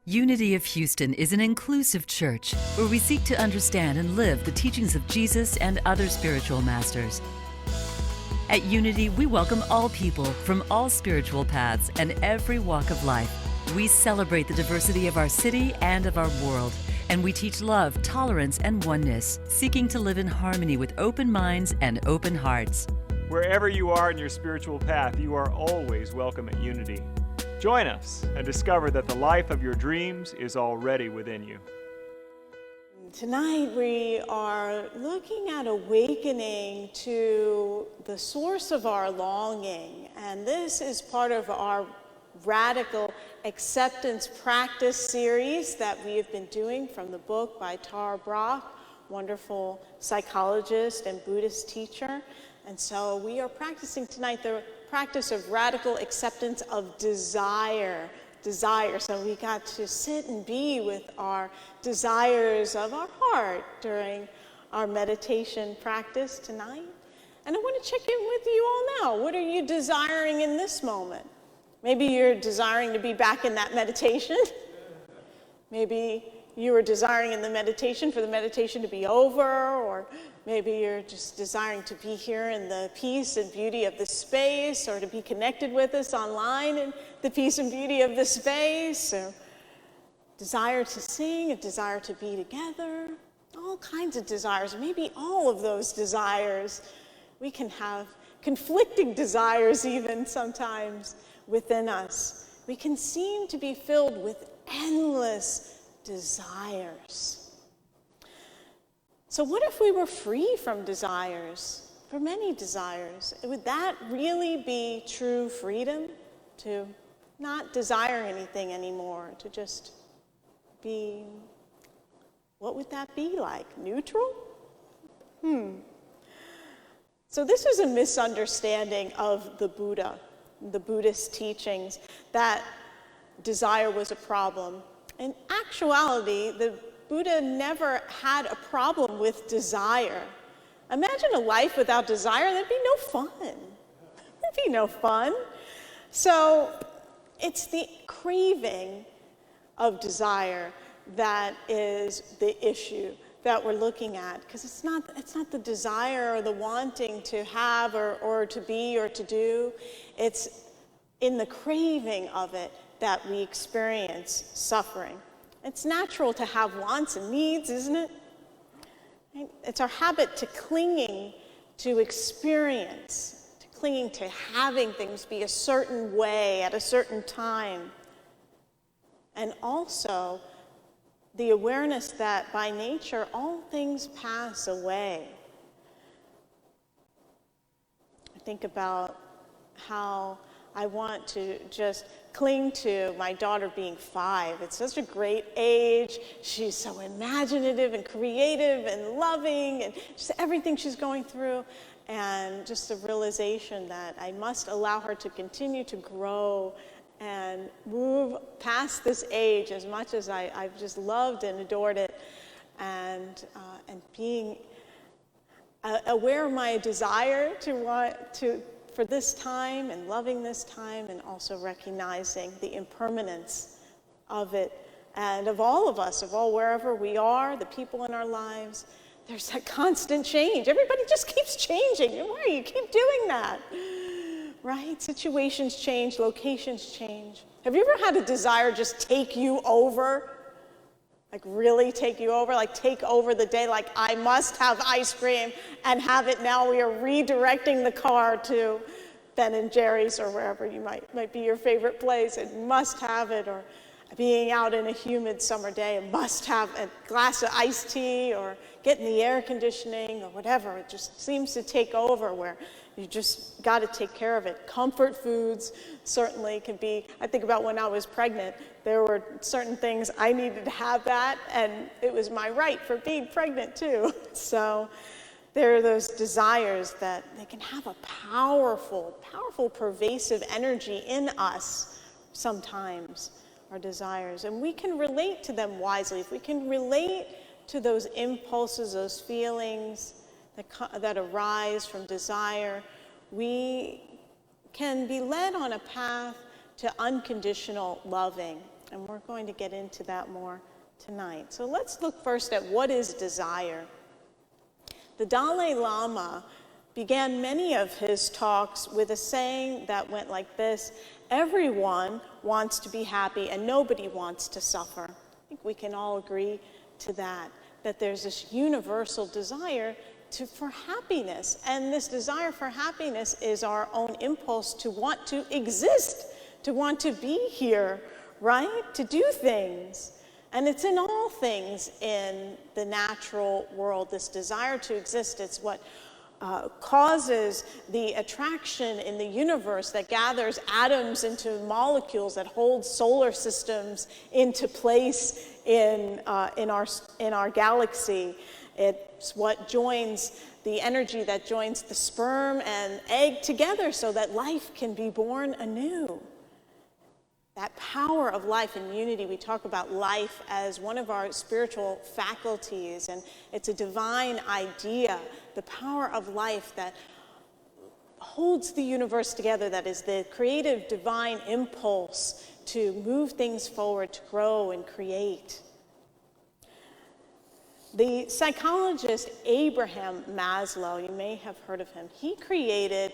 Unity of Houston is an inclusive church where we seek to understand and live the teachings of Jesus and other spiritual masters. At Unity, we welcome all people from all spiritual paths and every walk of life. We celebrate the diversity of our city and of our world, and we teach love, tolerance, and oneness, seeking to live in harmony with open minds and open hearts. Wherever you are in your spiritual path, you are always welcome at Unity. Join us and discover that the life of your dreams is already within you. Tonight we are looking at awakening to the source of our longing, and this is part of our radical acceptance practice series that we have been doing from the book by Tara Brach, wonderful psychologist and Buddhist teacher. And so we are practicing tonight the practice of radical acceptance of desire. So we got to sit and be with our desires of our heart during our meditation practice tonight. And I want to check in with you all now. What are you desiring in this moment? Maybe you're desiring to be back in that meditation. Maybe you were desiring in the meditation for the meditation to be over, or maybe you're just desiring to be here in the peace and beauty of the space, or to be connected with us online in the peace and beauty of the space, or desire to sing, a desire to be together, all kinds of desires. Maybe all of those desires. We can have conflicting desires even sometimes within us. We can seem to be filled with endless desires. So what if we were free from desires, for many desires? Would that really be true freedom? To not desire anything anymore, to just be, what would that be like? Neutral? So this is a misunderstanding of the Buddha, the Buddhist teachings, that desire was a problem. In actuality, the Buddha never had a problem with desire. Imagine a life without desire, that'd be no fun. That'd be no fun. So it's the craving of desire that is the issue that we're looking at, because it's not the desire or the wanting to have or to be or to do. It's in the craving of it that we experience suffering. It's natural to have wants and needs, isn't it? It's our habit to clinging to experience, to clinging to having things be a certain way at a certain time. And also the awareness that by nature all things pass away. I think about how I want to just cling to my daughter being 5. It's such a great age. She's so imaginative and creative and loving and just everything she's going through. And just the realization that I must allow her to continue to grow and move past this age as much as I've just loved and adored it. And being aware of my desire to want to for this time and loving this time, and also recognizing the impermanence of it and of all of us, of all wherever we are, the people in our lives. There's that constant change. Everybody just keeps changing. Why do you keep doing that? Right? Situations change, locations change. Have you ever had a desire just take you over? Like really take you over, like take over the day, like I must have ice cream and have it now. We are redirecting the car to Ben & Jerry's or wherever you might be your favorite place and must have it, or being out in a humid summer day and must have a glass of iced tea or get in the air conditioning or whatever. It just seems to take over where you just got to take care of it. Comfort foods certainly can be. I think about when I was pregnant, there were certain things I needed to have that, and it was my right for being pregnant too. So there are those desires that they can have a powerful, pervasive energy in us sometimes, our desires. And we can relate to them wisely. If we can relate to those impulses, those feelings that arise from desire, we can be led on a path to unconditional loving. And we're going to get into that more tonight. So let's look first at what is desire. The Dalai Lama began many of his talks with a saying that went like this: everyone wants to be happy and nobody wants to suffer. I think we can all agree to that there's this universal desire for happiness. And this desire for happiness is our own impulse to want to exist, to want to be here, right? To do things. And it's in all things in the natural world, this desire to exist. It's what causes the attraction in the universe that gathers atoms into molecules, that holds solar systems into place in our galaxy. It's what joins the energy that joins the sperm and egg together so that life can be born anew. That power of life and unity, we talk about life as one of our spiritual faculties, and it's a divine idea, the power of life that holds the universe together, that is the creative divine impulse to move things forward, to grow and create. The psychologist Abraham Maslow, you may have heard of him, he created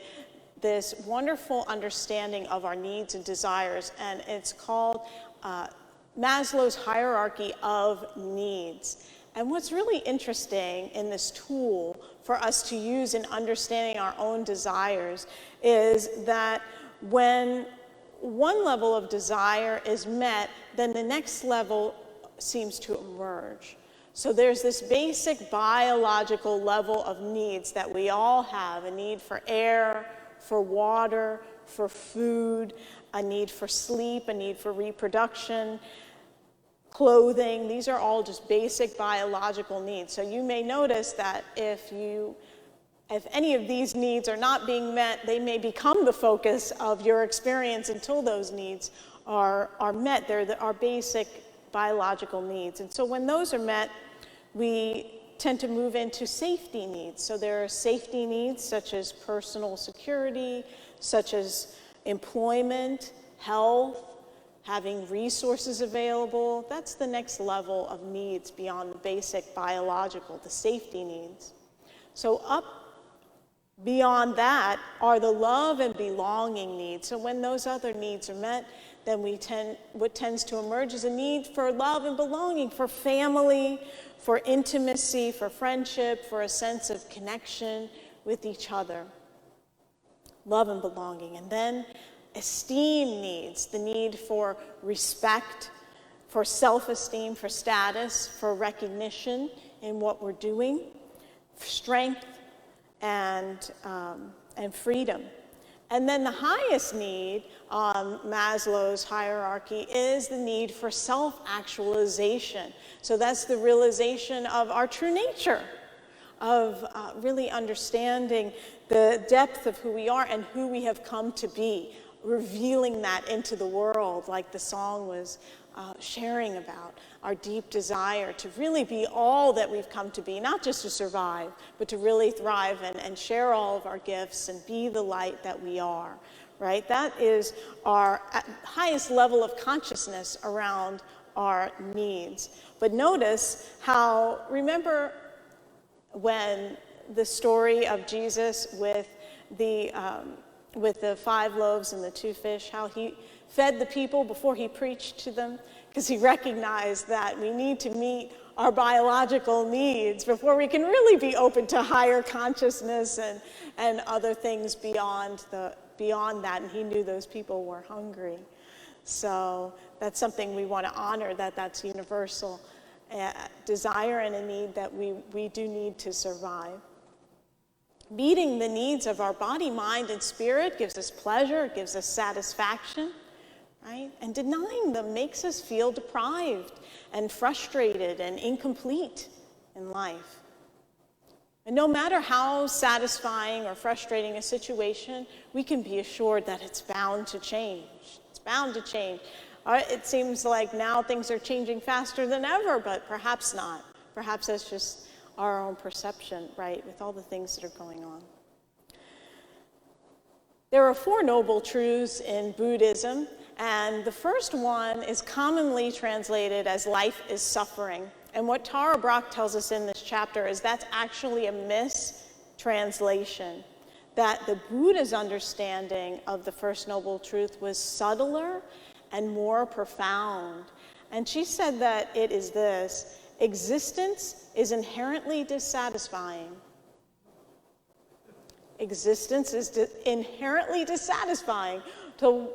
this wonderful understanding of our needs and desires, and it's called Maslow's hierarchy of needs. And what's really interesting in this tool for us to use in understanding our own desires is that when one level of desire is met, then the next level seems to emerge. So there's this basic biological level of needs that we all have: a need for air, for water, for food, a need for sleep, a need for reproduction, clothing. These are all just basic biological needs. So you may notice that if any of these needs are not being met, they may become the focus of your experience until those needs are met. They're our basic biological needs. And so when those are met, we tend to move into safety needs. So there are safety needs such as personal security, such as employment, health, having resources available. That's the next level of needs beyond the basic biological, the safety needs. So up beyond that are the love and belonging needs. So when those other needs are met, then what tends to emerge is a need for love and belonging, for family, for intimacy, for friendship, for a sense of connection with each other. Love and belonging. And then esteem needs, the need for respect, for self-esteem, for status, for recognition in what we're doing, strength, and freedom. And then the highest need on Maslow's hierarchy is the need for self-actualization. So that's the realization of our true nature, of really understanding the depth of who we are and who we have come to be, revealing that into the world, like the song was sharing about, our deep desire to really be all that we've come to be, not just to survive, but to really thrive and share all of our gifts and be the light that we are, right? That is our highest level of consciousness around our needs. But notice how, remember when the story of Jesus with the 5 loaves and the 2 fish, how he fed the people before he preached to them, because he recognized that we need to meet our biological needs before we can really be open to higher consciousness and other things beyond that. And he knew those people were hungry. So that's something we want to honor, that's universal desire and a need that we do need to survive. Meeting the needs of our body, mind, and spirit gives us pleasure, it gives us satisfaction, right? And denying them makes us feel deprived and frustrated and incomplete in life. And no matter how satisfying or frustrating a situation, we can be assured that it's bound to change. It's bound to change. It seems like now things are changing faster than ever, but perhaps not. Perhaps that's just our own perception, right, with all the things that are going on. There are 4 noble truths in Buddhism, And the first one is commonly translated as life is suffering. And what Tara Brach tells us in this chapter is that's actually a mistranslation. That the Buddha's understanding of the First Noble Truth was subtler and more profound. And she said that it is this: existence is inherently dissatisfying. Existence is inherently dissatisfying. So,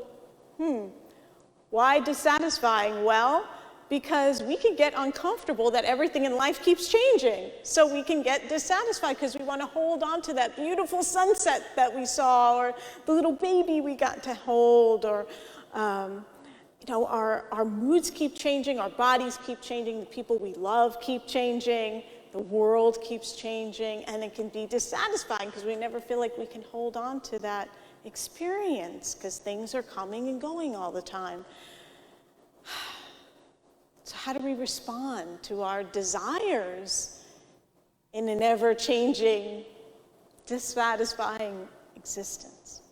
why dissatisfying? Well, because we can get uncomfortable that everything in life keeps changing. So we can get dissatisfied because we want to hold on to that beautiful sunset that we saw, or the little baby we got to hold, or our moods keep changing, our bodies keep changing, the people we love keep changing, the world keeps changing, and it can be dissatisfying because we never feel like we can hold on to that experience because things are coming and going all the time. So how do we respond to our desires in an ever-changing, dissatisfying existence?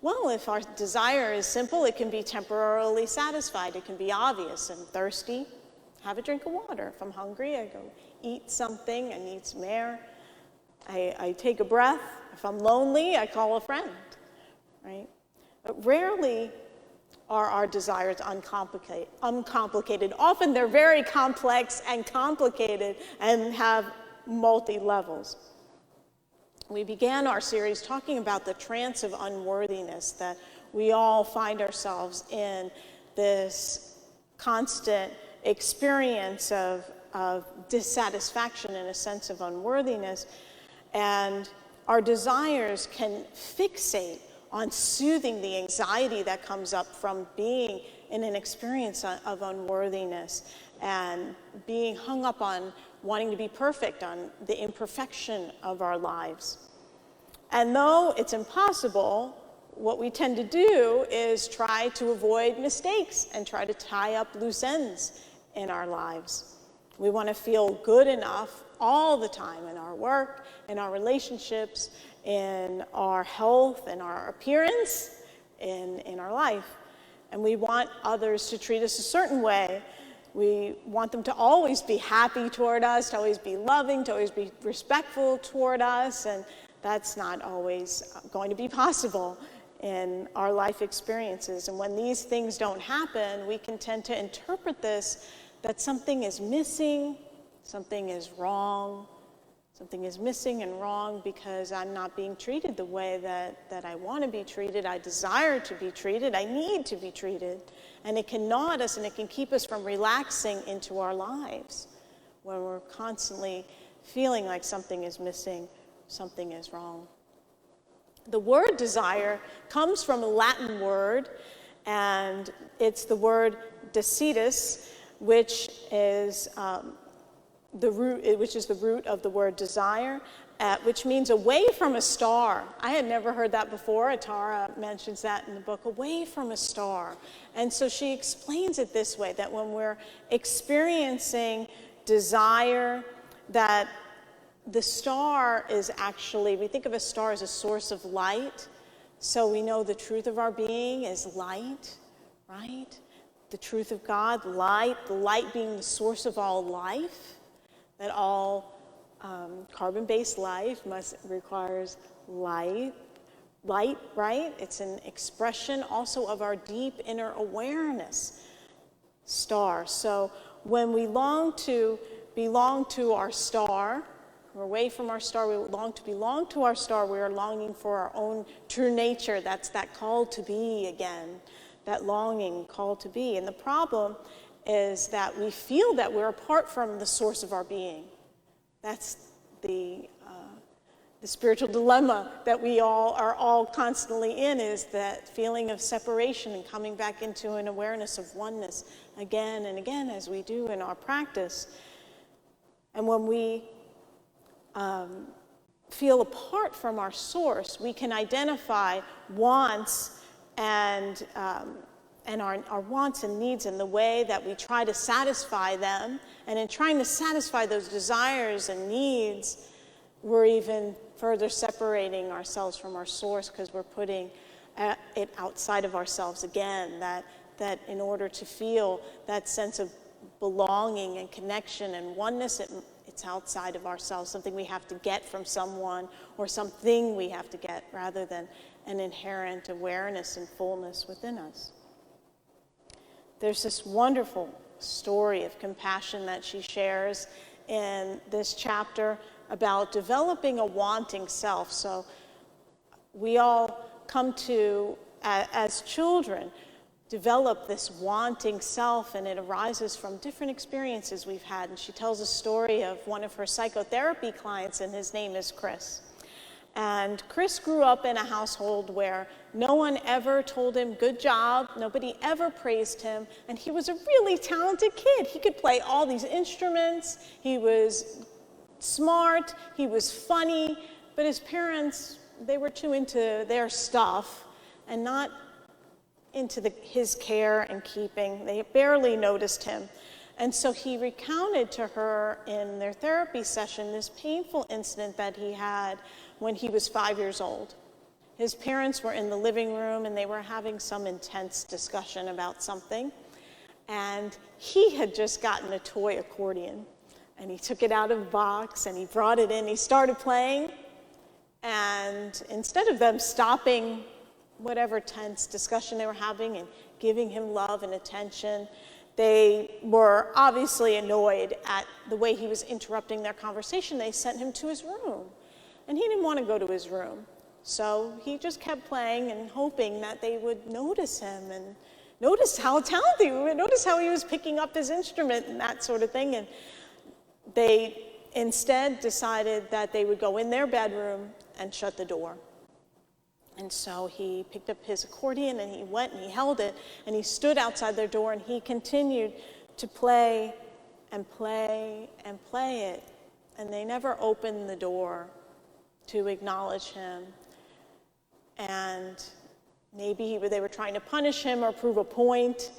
Well, if our desire is simple, it can be temporarily satisfied. It can be obvious. I'm thirsty, have a drink of water. If I'm hungry, I go eat something, I need some air. I take a breath. If I'm lonely, I call a friend, right? But rarely are our desires uncomplicated. Often they're very complex and complicated and have multi-levels. We began our series talking about the trance of unworthiness, that we all find ourselves in this constant experience of dissatisfaction and a sense of unworthiness, and our desires can fixate on soothing the anxiety that comes up from being in an experience of unworthiness and being hung up on wanting to be perfect, on the imperfection of our lives. And though it's impossible, what we tend to do is try to avoid mistakes and try to tie up loose ends in our lives. We want to feel good enough all the time in our work, in our relationships, in our health, in our appearance, in our life. And we want others to treat us a certain way. We want them to always be happy toward us, to always be loving, to always be respectful toward us, and that's not always going to be possible in our life experiences. And when these things don't happen, we can tend to interpret this that something is missing, something is wrong, something is missing and wrong because I'm not being treated the way that I want to be treated, I desire to be treated, I need to be treated. And it can gnaw at us and it can keep us from relaxing into our lives when we're constantly feeling like something is missing, something is wrong. The word desire comes from a Latin word, and it's the word desitus, which is the root of the word desire, which means away from a star. I had never heard that before. Tara mentions that in the book, away from a star. And so she explains it this way, that when we're experiencing desire, that the star is actually, we think of a star as a source of light. So we know the truth of our being is light, right? The truth of God, light, the light being the source of all life, that all carbon-based life requires light, right? It's an expression also of our deep inner awareness, star. So when we long to belong to our star, we're away from our star, we long to belong to our star, we are longing for our own true nature. That's that call to be again, that longing, call to be. And the problem is that we feel that we're apart from the source of our being. That's the spiritual dilemma that we are all constantly in, is that feeling of separation and coming back into an awareness of oneness again and again as we do in our practice. And when we feel apart from our source, we can identify wants and our wants and needs in the way that we try to satisfy them. And in trying to satisfy those desires and needs, we're even further separating ourselves from our source because we're putting it outside of ourselves again, that in order to feel that sense of belonging and connection and oneness, it's outside of ourselves, something we have to get from someone or something we have to get, rather than an inherent awareness and fullness within us. There's this wonderful story of compassion that she shares in this chapter about developing a wanting self. So we all come to, as children, develop this wanting self, and it arises from different experiences we've had. And she tells a story of one of her psychotherapy clients, and his name is Chris. And Chris grew up in a household where no one ever told him good job, nobody ever praised him, and he was a really talented kid. He could play all these instruments, he was smart, he was funny, but his parents, they were too into their stuff and not into his care and keeping. They barely noticed him. And so he recounted to her in their therapy session this painful incident that he had when he was 5 years old. His parents were in the living room and they were having some intense discussion about something. And he had just gotten a toy accordion. And he took it out of the box and he brought it in. He started playing. And instead of them stopping whatever tense discussion they were having and giving him love and attention, they were obviously annoyed at the way he was interrupting their conversation. They sent him to his room. And he didn't want to go to his room. So he just kept playing and hoping that they would notice him and notice how talented he was, notice how he was picking up his instrument and that sort of thing. And they instead decided that they would go in their bedroom and shut the door. And so he picked up his accordion and he went and he held it and he stood outside their door and he continued to play and play and play it. And they never opened the door to acknowledge him. And maybe they were trying to punish him or prove a point,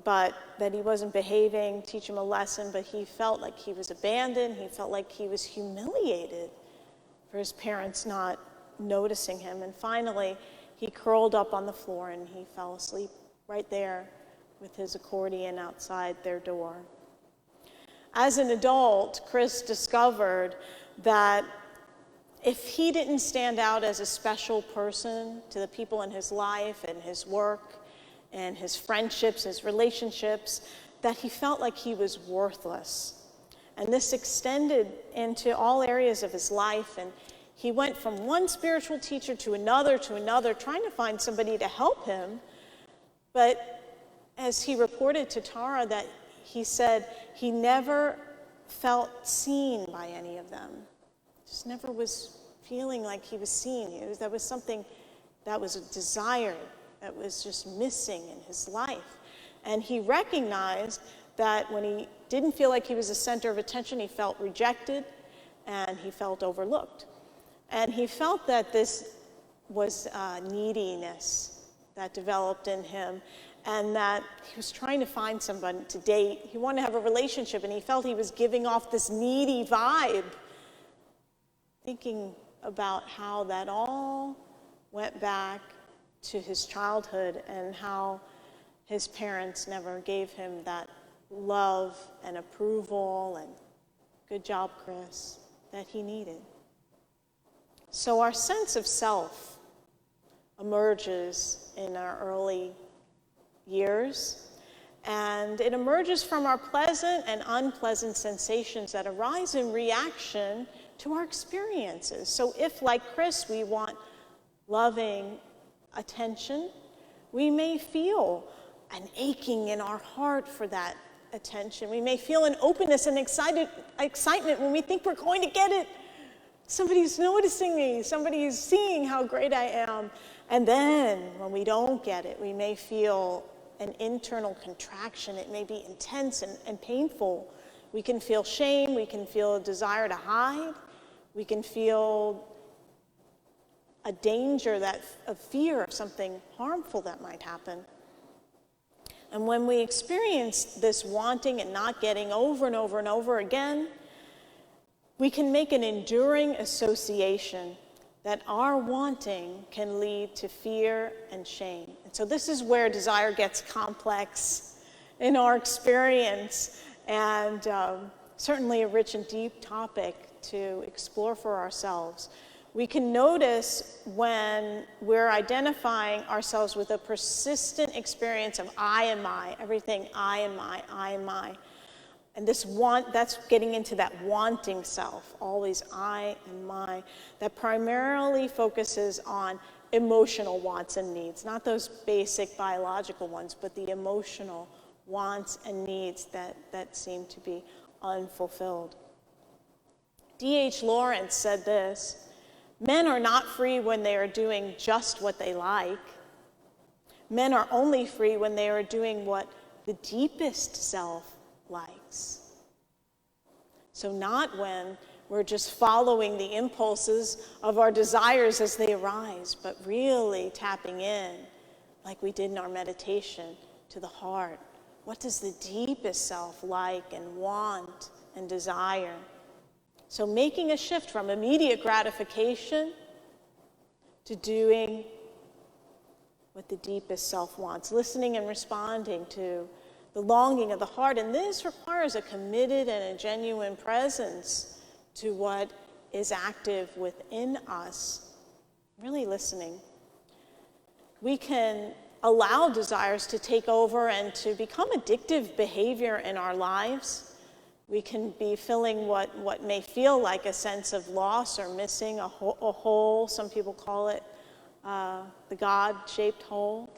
but that he wasn't behaving, teach him a lesson, but he felt like he was abandoned. He felt like he was humiliated for his parents not noticing him. And finally, he curled up on the floor and he fell asleep right there with his accordion outside their door. As an adult, Chris discovered that if he didn't stand out as a special person to the people in his life and his work and his friendships, his relationships, that he felt like he was worthless. And this extended into all areas of his life, and he went from one spiritual teacher to another, trying to find somebody to help him. But as he reported to Tara, that he said he never felt seen by any of them. Just never was feeling like he was seen. That was something that was a desire that was just missing in his life. And he recognized that when he didn't feel like he was the center of attention, he felt rejected and he felt overlooked. And he felt that this was neediness that developed in him, and that he was trying to find somebody to date. He wanted to have a relationship, and he felt he was giving off this needy vibe. Thinking about how that all went back to his childhood and how his parents never gave him that love and approval and good job, Chris, that he needed. So our sense of self emerges in our early years, and it emerges from our pleasant and unpleasant sensations that arise in reaction to our experiences. So if, like Chris, we want loving attention, we may feel an aching in our heart for that attention. We may feel an openness and excitement when we think we're going to get it. Somebody's noticing me, somebody's seeing how great I am. And then when we don't get it, we may feel an internal contraction. It may be intense and painful. We can feel shame, we can feel a desire to hide, we can feel a danger, a fear of something harmful that might happen. And when we experience this wanting and not getting over and over and over again, we can make an enduring association that our wanting can lead to fear and shame. And so this is where desire gets complex in our experience, and certainly a rich and deep topic to explore for ourselves. We can notice when we're identifying ourselves with a persistent experience of I am I, everything I am I. And that's getting into that wanting self, always I and my, that primarily focuses on emotional wants and needs, not those basic biological ones, but the emotional wants and needs that seem to be unfulfilled. D.H. Lawrence said this: men are not free when they are doing just what they like. Men are only free when they are doing what the deepest self likes. So not when we're just following the impulses of our desires as they arise, but really tapping in, like we did in our meditation, to the heart. What does the deepest self like and want and desire? So making a shift from immediate gratification to doing what the deepest self wants, listening and responding to the longing of the heart. And this requires a committed and a genuine presence to what is active within us, really listening. We can allow desires to take over and to become addictive behavior in our lives. We can be filling what may feel like a sense of loss or missing, a hole. Some people call it the God-shaped hole,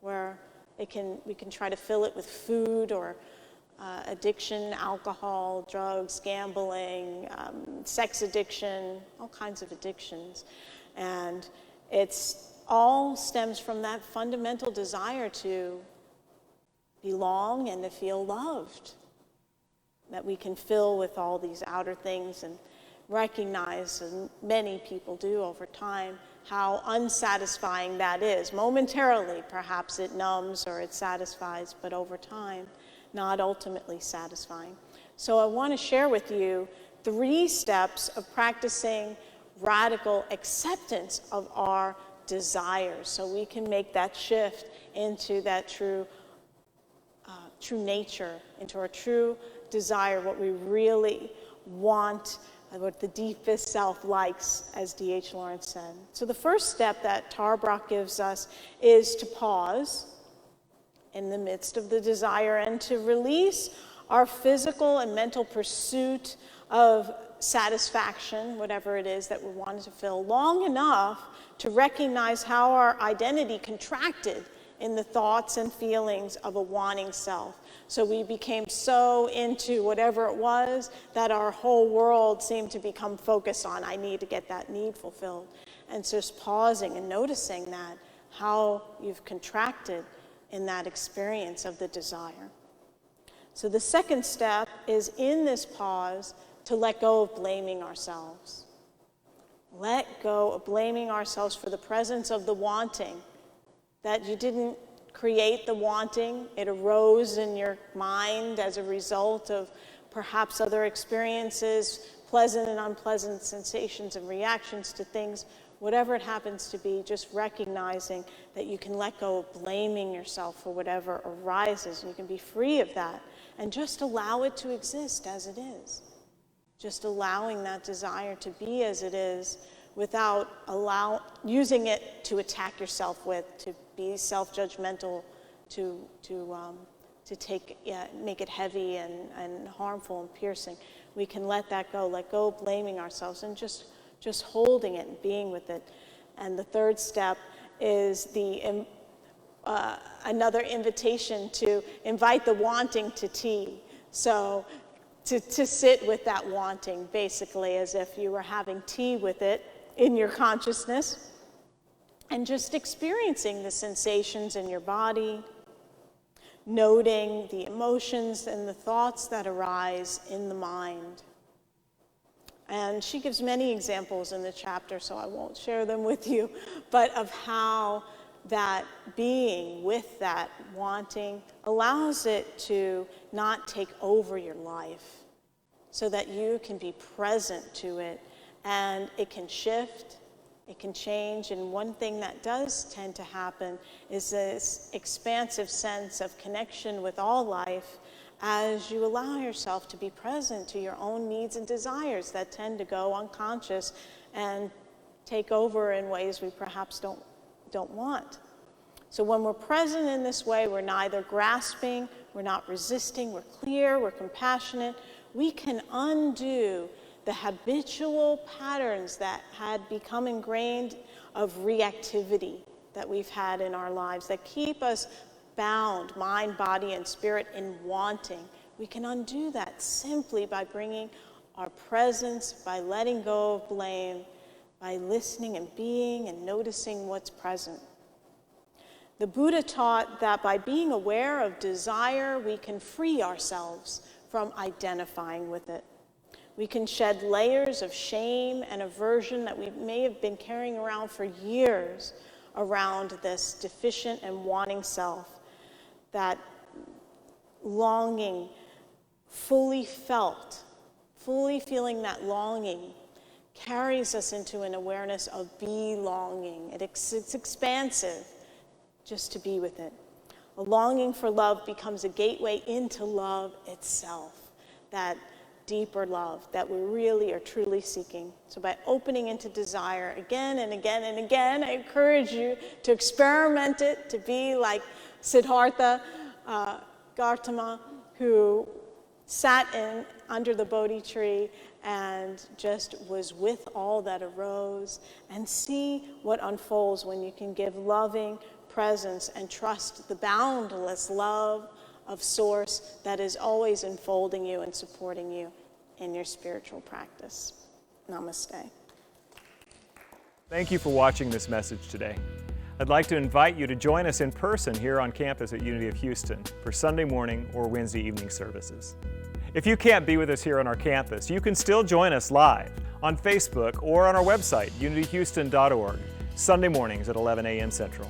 where we can try to fill it with food or addiction, alcohol, drugs, gambling, sex addiction, all kinds of addictions. And it's all stems from that fundamental desire to belong and to feel loved, that we can fill with all these outer things and recognize, and many people do over time, how unsatisfying that is. Momentarily, perhaps it numbs or it satisfies, but over time, not ultimately satisfying. So I want to share with you 3 steps of practicing radical acceptance of our desires, so we can make that shift into that true nature, into our true desire, what we really want, what the deepest self likes, as D.H. Lawrence said. So the first step that Tarbrock gives us is to pause in the midst of the desire and to release our physical and mental pursuit of satisfaction, whatever it is that we wanted to fill, long enough to recognize how our identity contracted in the thoughts and feelings of a wanting self. So we became so into whatever it was that our whole world seemed to become focused on, I need to get that need fulfilled. And so just pausing and noticing that, how you've contracted in that experience of the desire. So the second step is, in this pause, to let go of blaming ourselves. Let go of blaming ourselves for the presence of the wanting, that you didn't create the wanting. It arose in your mind as a result of perhaps other experiences, pleasant and unpleasant sensations and reactions to things, whatever it happens to be, just recognizing that you can let go of blaming yourself for whatever arises, and you can be free of that, and just allow it to exist as it is. Just allowing that desire to be as it is without using it to attack yourself with, to be self-judgmental, to make it heavy and harmful and piercing. We can let that go, let go of blaming ourselves, and just holding it and being with it. And the third step is another invitation to invite the wanting to tea. So to sit with that wanting, basically, as if you were having tea with it in your consciousness, and just experiencing the sensations in your body, noting the emotions and the thoughts that arise in the mind. And she gives many examples in the chapter, so I won't share them with you, but of how that being with that wanting allows it to not take over your life, so that you can be present to it and it can shift, it can change, and one thing that does tend to happen is this expansive sense of connection with all life as you allow yourself to be present to your own needs and desires that tend to go unconscious and take over in ways we perhaps don't want. So when we're present in this way, we're neither grasping, we're not resisting, we're clear, we're compassionate. We can undo the habitual patterns that had become ingrained of reactivity that we've had in our lives that keep us bound, mind, body, and spirit, in wanting. We can undo that simply by bringing our presence, by letting go of blame, by listening and being and noticing what's present. The Buddha taught that by being aware of desire, we can free ourselves from identifying with it. We can shed layers of shame and aversion that we may have been carrying around for years around this deficient and wanting self. That longing, fully felt, fully feeling that longing carries us into an awareness of belonging. It's expansive just to be with it. A longing for love becomes a gateway into love itself, that deeper love that we really are truly seeking. So by opening into desire again and again and again, I encourage you to experiment it, to be like Siddhartha Gautama, who sat under the Bodhi tree and just was with all that arose, and see what unfolds when you can give loving presence and trust the boundless love of Source that is always enfolding you and supporting you in your spiritual practice. Namaste. Thank you for watching this message today. I'd like to invite you to join us in person here on campus at Unity of Houston for Sunday morning or Wednesday evening services. If you can't be with us here on our campus, you can still join us live on Facebook or on our website, unityhouston.org, Sunday mornings at 11 a.m. Central.